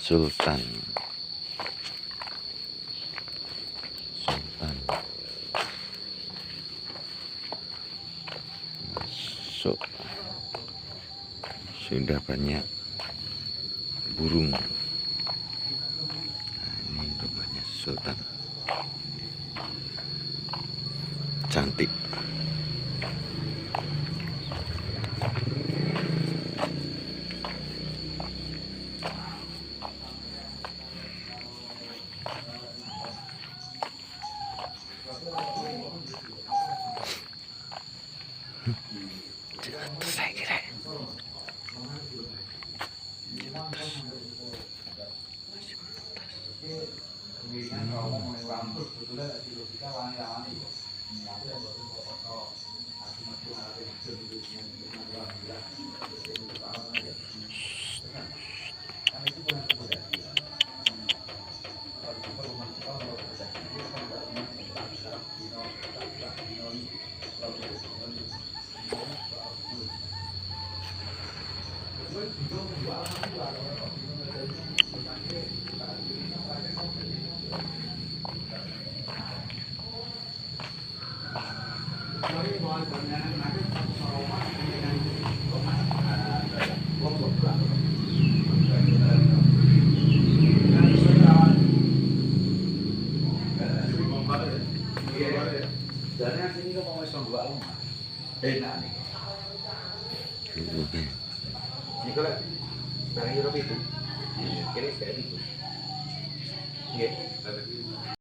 Sultan. Masuk. Sudah banyak burung. Nah, ini rumahnya Sultan. Cantik. Jatuh saya kira. Dari sini kok mau iseng buka rumah. Enak nih. Ini kalau dari Eropa itu, kira kayak gitu. Iya.